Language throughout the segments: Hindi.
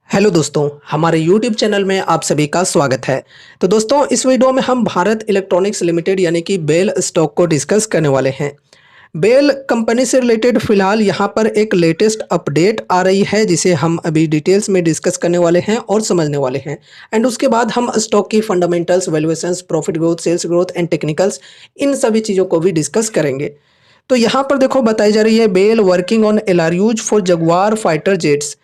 हेलो दोस्तों, हमारे YouTube चैनल में आप सभी का स्वागत है। तो दोस्तों, इस वीडियो में हम भारत इलेक्ट्रॉनिक्स लिमिटेड यानी कि बेल स्टॉक को डिस्कस करने वाले हैं। बेल कंपनी से रिलेटेड फिलहाल यहाँ पर एक लेटेस्ट अपडेट आ रही है जिसे हम अभी डिटेल्स में डिस्कस करने वाले हैं और समझने वाले हैं। एंड उसके बाद हम स्टॉक की fundamentals, valuations, profit growth, sales growth and technicals, इन सभी चीज़ों को भी डिस्कस करेंगे। तो यहाँ पर देखो बताई जा रही है BEL working on LRUs for Jaguar fighter jets.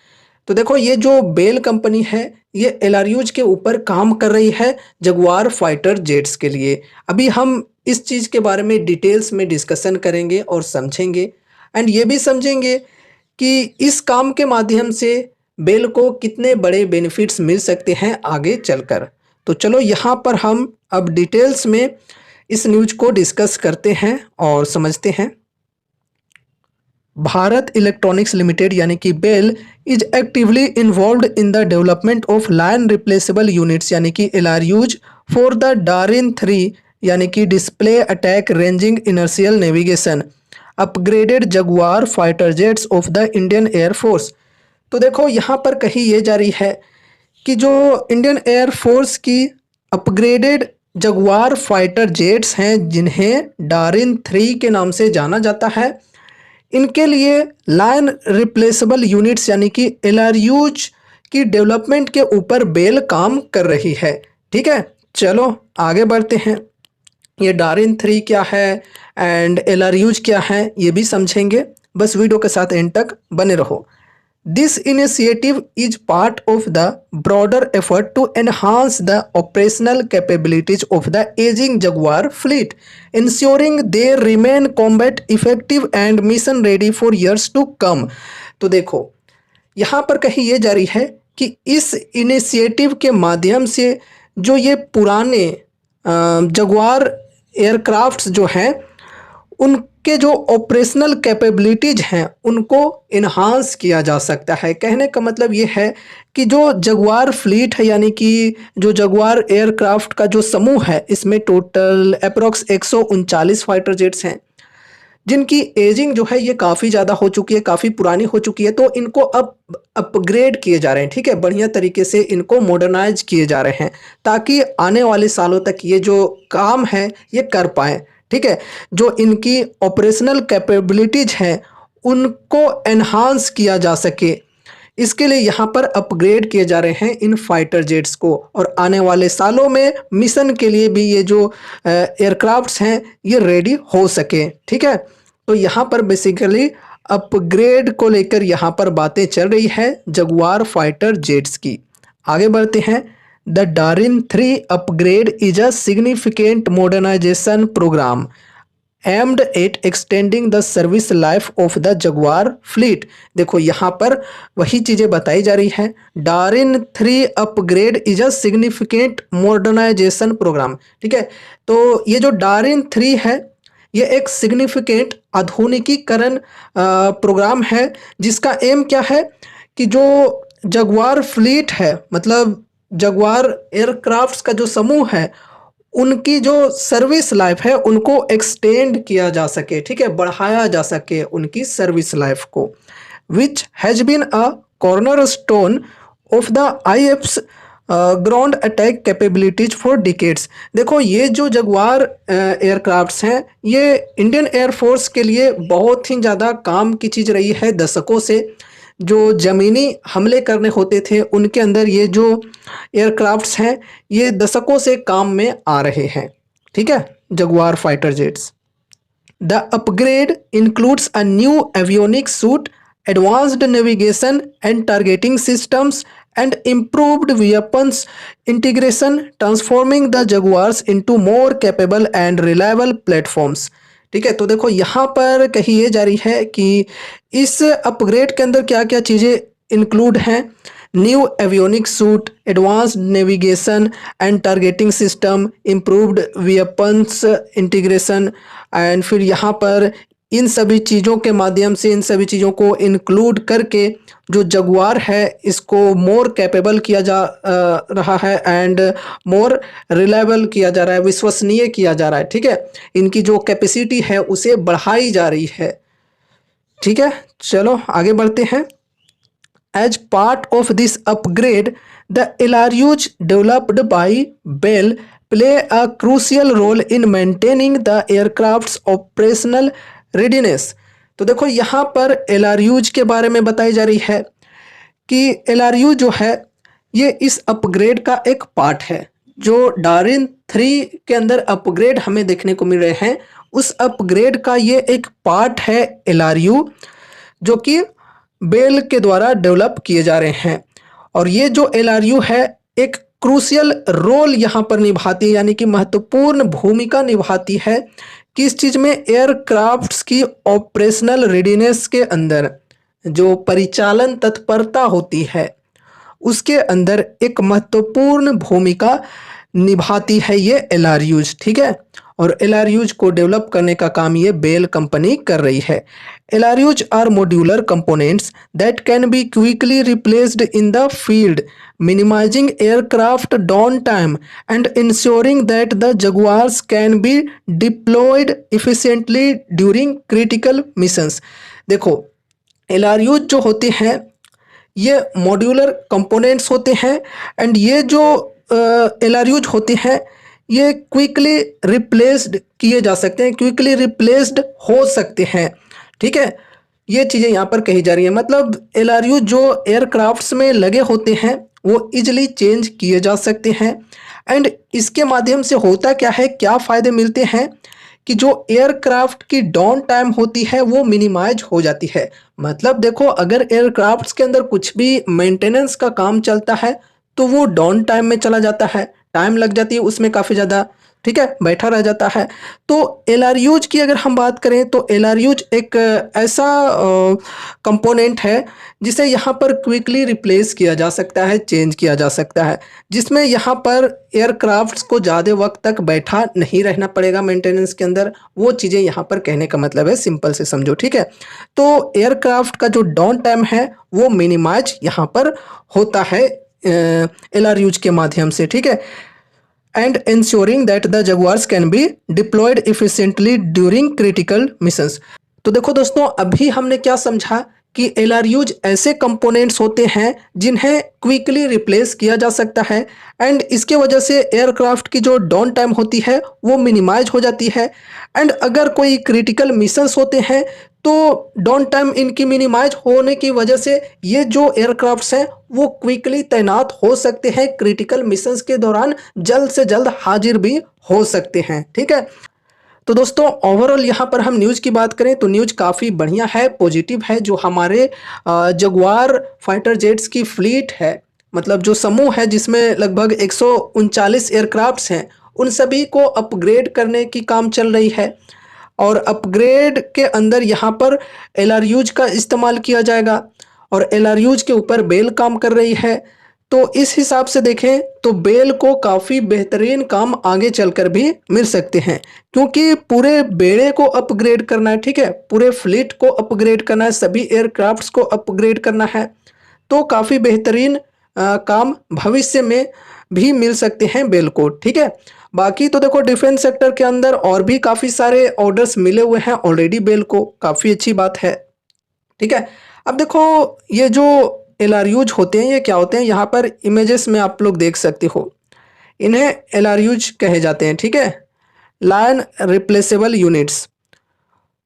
तो देखो ये जो बेल कंपनी है ये LRUs के ऊपर काम कर रही है जगुआर फाइटर जेट्स के लिए। अभी हम इस चीज़ के बारे में डिटेल्स में डिस्कशन करेंगे और समझेंगे एंड ये भी समझेंगे कि इस काम के माध्यम से बेल को कितने बड़े बेनिफिट्स मिल सकते हैं आगे चलकर। तो चलो यहाँ पर हम अब डिटेल्स में इस न्यूज़ को डिस्कस करते हैं और समझते हैं। भारत इलेक्ट्रॉनिक्स लिमिटेड यानी कि BEL is actively involved in the development of line replaceable units यानी कि LRUs फॉर द डारिन 3 यानी कि display attack ranging inertial navigation upgraded Jaguar fighter jets of the Indian air force. तो देखो यहाँ पर कही ये जा रही है कि जो इंडियन एयरफोर्स की अपग्रेडेड जगुआर फाइटर जेट्स हैं जिन्हें डारिन 3 के नाम से जाना जाता है, इनके लिए लाइन रिप्लेसेबल यूनिट्स यानी कि LRUs की डेवलपमेंट के ऊपर बेल काम कर रही है। ठीक है, चलो आगे बढ़ते हैं। ये डारिन 3 क्या है एंड LRUs क्या है ये भी समझेंगे, बस वीडियो के साथ एंड तक बने रहो। This initiative is part of the broader effort to enhance the operational capabilities of the aging Jaguar fleet, ensuring they remain combat effective and mission ready for years to come। तो देखो यहाँ पर कही ये जा रही है कि इस इनिशिएटिव के माध्यम से जो ये पुराने जगुआर एयरक्राफ्ट्स जो हैं उनके जो ऑपरेशनल कैपेबिलिटीज हैं उनको इन्हांस किया जा सकता है। कहने का मतलब ये है कि जो जगुआर फ्लीट है यानी कि जो जगुआर एयरक्राफ्ट का जो समूह है इसमें टोटल अप्रोक्स 139 फाइटर जेट्स हैं जिनकी एजिंग जो है ये काफ़ी ज़्यादा हो चुकी है, काफ़ी पुरानी हो चुकी है। तो इनको अब अपग्रेड किए जा रहे हैं, ठीक है, बढ़िया तरीके से इनको मॉडर्नाइज किए जा रहे हैं ताकि आने वाले सालों तक ये जो काम है ये कर पाएँ। ठीक है, जो इनकी ऑपरेशनल कैपेबिलिटीज हैं उनको एनहांस किया जा सके, इसके लिए यहाँ पर अपग्रेड किए जा रहे हैं इन फाइटर जेट्स को और आने वाले सालों में मिशन के लिए भी ये जो एयरक्राफ्ट्स हैं ये रेडी हो सके। ठीक है, तो यहाँ पर बेसिकली अपग्रेड को लेकर यहाँ पर बातें चल रही है जगुआर फाइटर जेट्स की। आगे बढ़ते हैं। The Darin 3 upgrade is a significant modernization program aimed at extending the service life of the Jaguar fleet। देखो यहाँ पर वही चीज़ें बताई जा रही है। Darin 3 upgrade is a significant modernization program। ठीक है, तो ये जो Darin 3 है ये एक सिग्निफिकेंट आधुनिकीकरण प्रोग्राम है जिसका एम क्या है कि जो जगुआर फ्लीट है, मतलब जगुआर एयरक्राफ्ट्स का जो समूह है उनकी जो सर्विस लाइफ है उनको एक्सटेंड किया जा सके, ठीक है, बढ़ाया जा सके उनकी सर्विस लाइफ को, which has been a cornerstone of the IF's ground attack capabilities for decades. देखो ये जो जगुआर एयरक्राफ्ट्स हैं ये इंडियन एयरफोर्स के लिए बहुत ही ज़्यादा काम की चीज़ रही है दशकों से। जो ज़मीनी हमले करने होते थे उनके अंदर ये जो एयरक्राफ्ट्स हैं ये दशकों से काम में आ रहे हैं। ठीक है, Jaguar fighter jets. The upgrade includes a new avionic suit, advanced navigation and targeting systems and improved weapons integration, transforming the jaguars into more capable and reliable platforms. ठीक है, तो देखो यहाँ पर कही ये जा रही है कि इस अपग्रेड के अंदर क्या क्या चीज़ें इंक्लूड हैं। New avionic suit, advanced navigation and targeting system, improved weapons integration and फिर यहाँ पर इन सभी चीज़ों के माध्यम से इन सभी चीज़ों को इंक्लूड करके जो जगुआर है इसको मोर कैपेबल किया जा रहा है एंड मोर रिलायबल किया जा रहा है, विश्वसनीय किया जा रहा है। ठीक है, इनकी जो कैपेसिटी है उसे बढ़ाई जा रही है। ठीक है, चलो आगे बढ़ते हैं। as part of this upgrade, the LRUs developed by Bell play a crucial role in maintaining the aircraft's operational readiness। तो देखो यहाँ पर LRUs के बारे में बताई जा रही है कि LRU जो है ये इस अपग्रेड का एक पार्ट है। जो डारिन 3 के अंदर अपग्रेड हमें देखने को मिल रहे हैं, उस अपग्रेड का ये एक पार्ट है LRU, जो कि बेल के द्वारा डेवलप किए जा रहे हैं। और ये जो LRU है एक क्रूशियल रोल यहाँ पर निभाती है, यानी कि महत्वपूर्ण भूमिका निभाती है किस चीज़ में, एयरक्राफ्ट्स की ऑपरेशनल रेडीनेस के अंदर, जो परिचालन तत्परता होती है उसके अंदर एक महत्वपूर्ण भूमिका निभाती है ये LRUs। ठीक है, और LRUs को डेवलप करने का काम ये बेल कंपनी कर रही है। LRUs are modular components that can be quickly replaced in the field, minimizing aircraft downtime and ensuring that the Jaguars can be deployed efficiently during critical missions। देखो LRUs जो होते हैं ये मॉड्यूलर कंपोनेंट्स होते हैं, एंड ये जो LRUs होते हैं ये क्विकली रिप्लेस्ड किए जा सकते हैं, क्विकली रिप्लेस्ड हो सकते हैं। ठीक है, ये चीज़ें यहाँ पर कही जा रही है, मतलब LRU जो एयरक्राफ्ट्स में लगे होते हैं वो इजली चेंज किए जा सकते हैं। एंड इसके माध्यम से होता क्या है, क्या फ़ायदे मिलते हैं कि जो एयरक्राफ्ट की डाउन टाइम होती है वो मिनिमाइज हो जाती है। मतलब देखो अगर एयरक्राफ्ट्स के अंदर कुछ भी मेंटेनेंस का काम चलता है तो वो डाउन टाइम में चला जाता है, टाइम लग जाती है उसमें काफ़ी ज़्यादा। ठीक है, बैठा रह जाता है। तो LRUs की अगर हम बात करें तो LRUs एक ऐसा कंपोनेंट है जिसे यहाँ पर क्विकली रिप्लेस किया जा सकता है, चेंज किया जा सकता है, जिसमें यहाँ पर एयरक्राफ्ट्स को ज़्यादा वक्त तक बैठा नहीं रहना पड़ेगा मेंटेनेंस के अंदर। वो चीज़ें यहाँ पर कहने का मतलब है, सिंपल से समझो। ठीक है, तो एयरक्राफ्ट का जो डाउन टाइम है वो मिनिमाइज यहाँ पर होता है LRUs के माध्यम से। ठीक है, and ensuring that the Jaguars can be deployed efficiently during critical missions। तो देखो दोस्तों अभी हमने क्या समझा कि LRUs ऐसे कंपोनेंट्स होते हैं जिन्हें क्विकली रिप्लेस किया जा सकता है, एंड इसके वजह से एयरक्राफ्ट की जो डाउन टाइम होती है वो मिनिमाइज हो जाती है। एंड अगर कोई क्रिटिकल मिशंस होते हैं तो डाउन टाइम इनकी मिनिमाइज होने की वजह से ये जो एयरक्राफ्ट्स हैं वो क्विकली तैनात हो सकते हैं, क्रिटिकल मिशंस के दौरान जल्द से जल्द हाजिर भी हो सकते हैं। ठीक है, तो दोस्तों ओवरऑल यहाँ पर हम न्यूज़ की बात करें तो न्यूज़ काफ़ी बढ़िया है, पॉजिटिव है। जो हमारे जगुआर फाइटर जेट्स की फ्लीट है, मतलब जो समूह है जिसमें लगभग 139 एयरक्राफ्ट्स हैं, उन सभी को अपग्रेड करने की काम चल रही है। और अपग्रेड के अंदर यहाँ पर LRUs का इस्तेमाल किया जाएगा और LRUs के ऊपर बेल काम कर रही है। तो इस हिसाब से देखें तो बेल को काफ़ी बेहतरीन काम आगे चलकर भी मिल सकते हैं, क्योंकि पूरे बेड़े को अपग्रेड करना है। ठीक है, पूरे फ्लीट को अपग्रेड करना है, सभी एयरक्राफ्ट्स को अपग्रेड करना है, तो काफ़ी बेहतरीन काम भविष्य में भी मिल सकते हैं बेल को। ठीक है, बाकी तो देखो डिफेंस सेक्टर के अंदर और भी काफ़ी सारे ऑर्डर्स मिले हुए हैं ऑलरेडी बेल को, काफ़ी अच्छी बात है। ठीक है, अब देखो ये जो LRUs होते हैं ये क्या होते हैं, यहाँ पर इमेजेस में आप लोग देख सकते हो, इन्हें LRUs कहे जाते हैं। ठीक है, लायन रिप्लेसेबल यूनिट्स।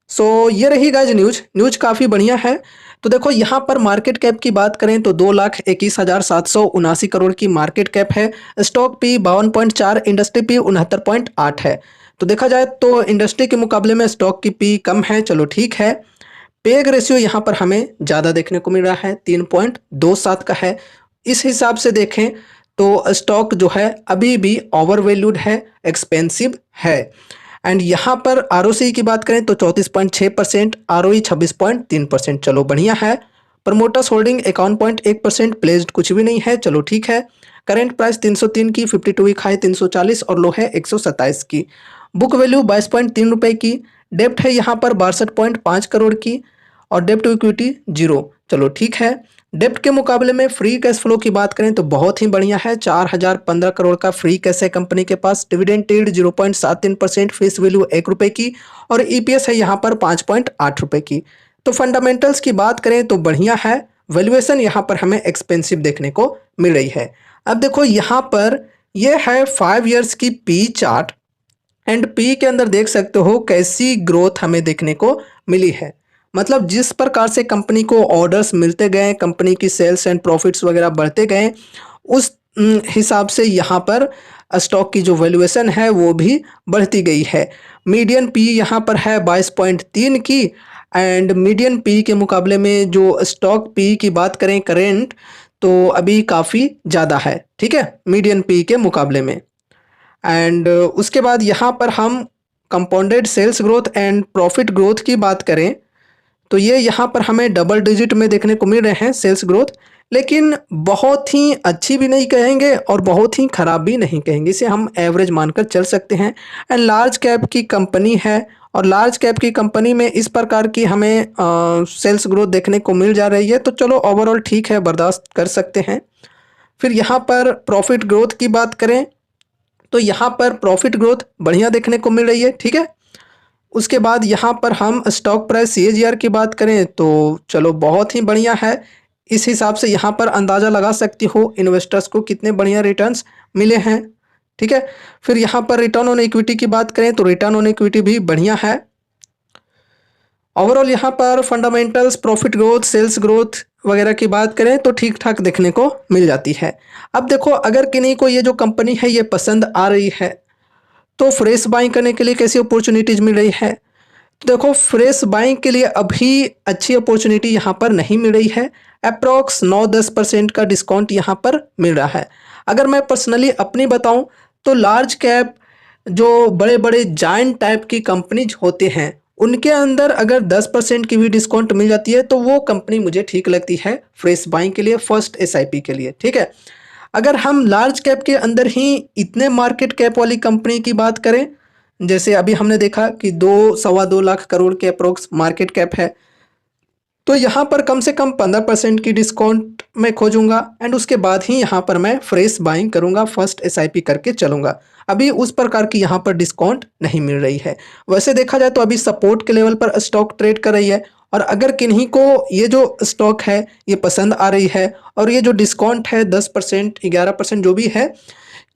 सो ये रही गाइज न्यूज काफ़ी बढ़िया है। तो देखो यहाँ पर मार्केट कैप की बात करें तो 2,21,779 करोड़ की मार्केट कैप है। स्टॉक पी 52.4, इंडस्ट्री पी 69.8 है। तो देखा जाए तो इंडस्ट्री के मुकाबले में स्टॉक की पी कम है, चलो ठीक है। पेग रेशियो यहाँ पर हमें ज़्यादा देखने को मिल रहा है, 3.27 का है। इस हिसाब से देखें तो स्टॉक जो है अभी भी ओवर वैल्यूड है, एक्सपेंसिव है। एंड यहाँ पर ROC की बात करें तो 34.6%, ROE 26.3%, चलो बढ़िया है। प्रमोटर्स होल्डिंग 51.1%, प्लेस्ड कुछ भी नहीं है, चलो ठीक है। करेंट प्राइस 303 की, 52 वीक हाई 340 और लो है 127 की। बुक वैल्यू 22.3 रुपये की। डेप्ट है यहाँ पर 62.5 करोड़ की और डेप्ट टू इक्विटी 0, चलो ठीक है। डेप्ट के मुकाबले में फ्री कैश फ्लो की बात करें तो बहुत ही बढ़िया है, 4,015 करोड़ का फ्री कैश है कंपनी के पास। डिविडेंड यील्ड 0.73%, फेस वैल्यू 1 रुपये की और EPS है यहाँ पर 5.8 रुपये की। तो फंडामेंटल्स की बात करें तो बढ़िया है, वैल्यूएशन यहाँ पर हमें एक्सपेंसिव देखने को मिल रही है। अब देखो यहाँ पर ये है 5 ईयर्स की पी चार्ट एंड पी के अंदर देख सकते हो कैसी ग्रोथ हमें देखने को मिली है। मतलब जिस प्रकार से कंपनी को ऑर्डर्स मिलते गए, कंपनी की सेल्स एंड प्रॉफिट्स वगैरह बढ़ते गए, उस हिसाब से यहाँ पर स्टॉक की जो वैल्यूएशन है वो भी बढ़ती गई है। मीडियन पी यहाँ पर है 22.3 की एंड मीडियन पी के मुकाबले में जो स्टॉक पी की बात करें करेंट, तो अभी काफ़ी ज़्यादा है, ठीक है, मीडियन पी के मुकाबले में। एंड उसके बाद यहाँ पर हम compounded sales growth and profit growth की बात करें तो ये यहाँ पर हमें डबल डिजिट में देखने को मिल रहे हैं सेल्स ग्रोथ, लेकिन बहुत ही अच्छी भी नहीं कहेंगे और बहुत ही ख़राब भी नहीं कहेंगे, इसे हम एवरेज मानकर चल सकते हैं। एंड लार्ज कैप की कंपनी है और लार्ज कैप की कंपनी में इस प्रकार की हमें सेल्स ग्रोथ देखने को मिल जा रही है, तो चलो ओवरऑल ठीक है, बर्दाश्त कर सकते हैं। फिर यहाँ पर प्रॉफिट ग्रोथ की बात करें तो यहाँ पर प्रॉफिट ग्रोथ बढ़िया देखने को मिल रही है, ठीक है। उसके बाद यहाँ पर हम स्टॉक प्राइस सीएजीआर की बात करें तो चलो बहुत ही बढ़िया है। इस हिसाब से यहाँ पर अंदाज़ा लगा सकती हो इन्वेस्टर्स को कितने बढ़िया रिटर्न्स मिले हैं, ठीक है। फिर यहाँ पर रिटर्न ऑन इक्विटी की बात करें तो रिटर्न ऑन इक्विटी भी बढ़िया है। ओवरऑल यहाँ पर fundamentals, profit growth, sales growth वगैरह की बात करें तो ठीक ठाक देखने को मिल जाती है। अब देखो अगर किन्हीं को ये जो कंपनी है ये पसंद आ रही है तो फ्रेश बाइंग करने के लिए कैसी अपॉर्चुनिटीज़ मिल रही है, तो देखो फ्रेश बाइंग के लिए अभी अच्छी अपॉर्चुनिटी यहाँ पर नहीं मिल रही है। अप्रॉक्स 9-10% का डिस्काउंट यहाँ पर मिल रहा है। अगर मैं पर्सनली अपनी बताऊं तो लार्ज कैप जो बड़े बड़े जायंट टाइप की कंपनीज होते हैं उनके अंदर अगर 10% की भी डिस्काउंट मिल जाती है तो वो कंपनी मुझे ठीक लगती है फ्रेश बाइंग के लिए, फर्स्ट एसआईपी के लिए, ठीक है। अगर हम लार्ज कैप के अंदर ही इतने मार्केट कैप वाली कंपनी की बात करें, जैसे अभी हमने देखा कि 2-2.25 लाख करोड़ के अप्रोक्स मार्केट कैप है, तो यहाँ पर कम से कम 15% की डिस्काउंट मैं खोजूंगा एंड उसके बाद ही यहाँ पर मैं फ्रेश बाइंग करूंगा, फर्स्ट एसआईपी करके चलूंगा। अभी उस प्रकार की यहाँ पर डिस्काउंट नहीं मिल रही है। वैसे देखा जाए तो अभी सपोर्ट के लेवल पर स्टॉक ट्रेड कर रही है और अगर किन्हीं को ये जो स्टॉक है ये पसंद आ रही है और ये जो डिस्काउंट है 10%, 11% जो भी है,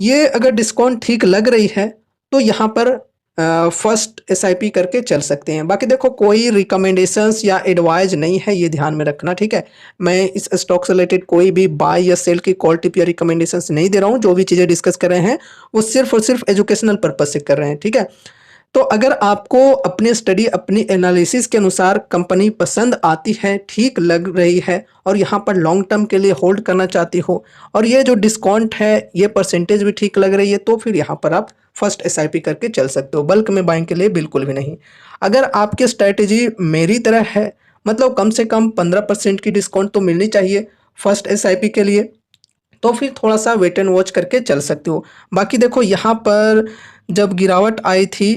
ये अगर डिस्काउंट ठीक लग रही है तो यहाँ पर फर्स्ट एसआईपी करके चल सकते हैं। बाकी देखो कोई रिकमेंडेशंस या एडवाइज नहीं है, ये ध्यान में रखना, ठीक है। मैं इस स्टॉक से रिलेटेड कोई भी बाय या सेल की कॉल टिप या रिकमेंडेशंस नहीं दे रहा हूँ। जो भी चीज़ें डिस्कस कर रहे हैं वो सिर्फ और सिर्फ एजुकेशनल पर्पज से कर रहे हैं, ठीक है। तो अगर आपको अपनी स्टडी, अपनी एनालिसिस के अनुसार कंपनी पसंद आती है, ठीक लग रही है और यहाँ पर लॉन्ग टर्म के लिए होल्ड करना चाहती हो और ये जो डिस्काउंट है ये परसेंटेज भी ठीक लग रही है, तो फिर यहाँ पर आप फर्स्ट एसआईपी करके चल सकते हो। बल्क में बाइंग के लिए बिल्कुल भी नहीं। अगर आपकी स्ट्रैटेजी मेरी तरह है, मतलब कम से कम 15% की डिस्काउंट तो मिलनी चाहिए फर्स्ट एसआईपी के लिए, तो फिर थोड़ा सा वेट एंड वॉच करके चल सकते हो। बाकी देखो यहाँ पर जब गिरावट आई थी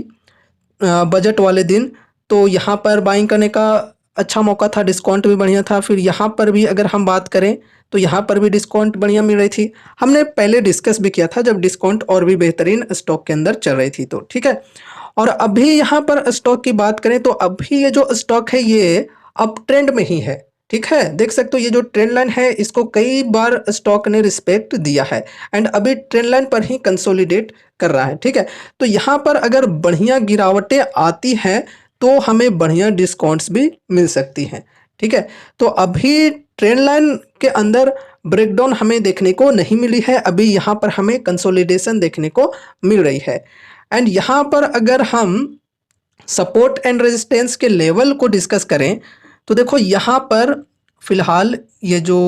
बजट वाले दिन, तो यहाँ पर बाइंग करने का अच्छा मौका था, डिस्काउंट भी बढ़िया था। फिर यहाँ पर भी अगर हम बात करें तो यहाँ पर भी डिस्काउंट बढ़िया मिल रही थी। हमने पहले डिस्कस भी किया था जब डिस्काउंट और भी बेहतरीन स्टॉक के अंदर चल रही थी, तो ठीक है। और अभी यहाँ पर स्टॉक की बात करें तो अभी ये जो स्टॉक है ये अप ट्रेंड में ही है, ठीक है। देख सकते हो ये जो ट्रेंड लाइन है इसको कई बार स्टॉक ने रिस्पेक्ट दिया है एंड अभी ट्रेंड लाइन पर ही कंसोलिडेट कर रहा है, ठीक है। तो यहाँ पर अगर बढ़िया गिरावटें आती हैं तो हमें बढ़िया डिस्काउंट्स भी मिल सकती हैं, ठीक है। तो अभी ट्रेंड लाइन के अंदर ब्रेकडाउन हमें देखने को नहीं मिली है, अभी यहाँ पर हमें कंसोलिडेशन देखने को मिल रही है। एंड यहाँ पर अगर हम सपोर्ट एंड रेजिस्टेंस के लेवल को डिस्कस करें तो देखो यहाँ पर फिलहाल ये जो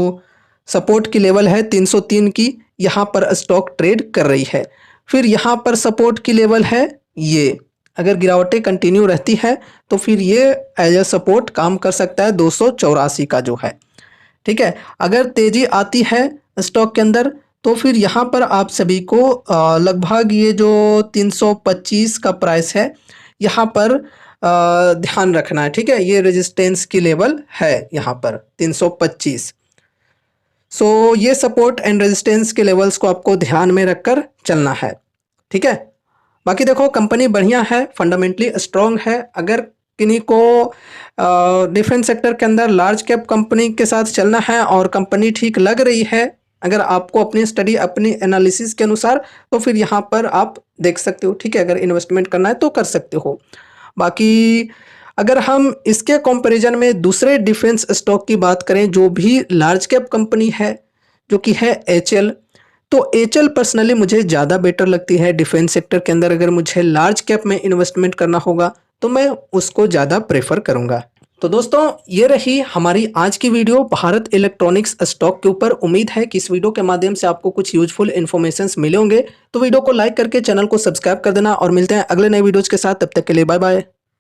सपोर्ट की लेवल है 303 की, यहाँ पर स्टॉक ट्रेड कर रही है। फिर यहाँ पर सपोर्ट की लेवल है ये, अगर गिरावटें कंटिन्यू रहती है तो फिर ये एज ए सपोर्ट काम कर सकता है 284 का जो है, ठीक है। अगर तेजी आती है स्टॉक के अंदर तो फिर यहाँ पर आप सभी को लगभग ये जो 325 का प्राइस है यहाँ पर ध्यान रखना है, ठीक है। ये रेजिस्टेंस की लेवल है यहाँ पर 325। सो ये सपोर्ट एंड रेजिस्टेंस के लेवल्स को आपको ध्यान में रखकर चलना है, ठीक है। बाकी देखो कंपनी बढ़िया है, फंडामेंटली स्ट्रॉन्ग है। अगर किन्हीं को डिफेंस सेक्टर के अंदर लार्ज कैप कंपनी के साथ चलना है और कंपनी ठीक लग रही है, अगर आपको अपनी स्टडी अपनी एनालिसिस के अनुसार, तो फिर यहाँ पर आप देख सकते हो, ठीक है। अगर इन्वेस्टमेंट करना है तो कर सकते हो। बाकी अगर हम इसके कंपैरिजन में दूसरे डिफेंस स्टॉक की बात करें जो भी लार्ज कैप कंपनी है, जो कि है एचएल, तो एचएल पर्सनली मुझे ज़्यादा बेटर लगती है डिफेंस सेक्टर के अंदर। अगर मुझे लार्ज कैप में इन्वेस्टमेंट करना होगा तो मैं उसको ज़्यादा प्रेफर करूँगा। तो दोस्तों ये रही हमारी आज की वीडियो भारत इलेक्ट्रॉनिक्स स्टॉक के ऊपर। उम्मीद है कि इस वीडियो के माध्यम से आपको कुछ यूजफुल इन्फॉर्मेशंस मिले होंगे। तो वीडियो को लाइक करके चैनल को सब्सक्राइब कर देना और मिलते हैं अगले नए वीडियोज के साथ। तब तक के लिए बाय बाय।